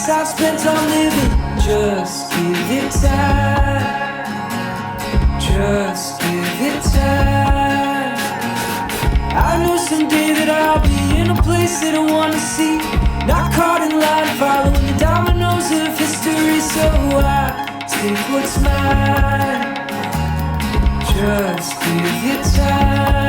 years I've spent on living. Just give it time. Just give it time. I know someday that I'll be in a place that I wanna see. Not caught in line, following the dominoes of history. So I take what's mine. Just give it time.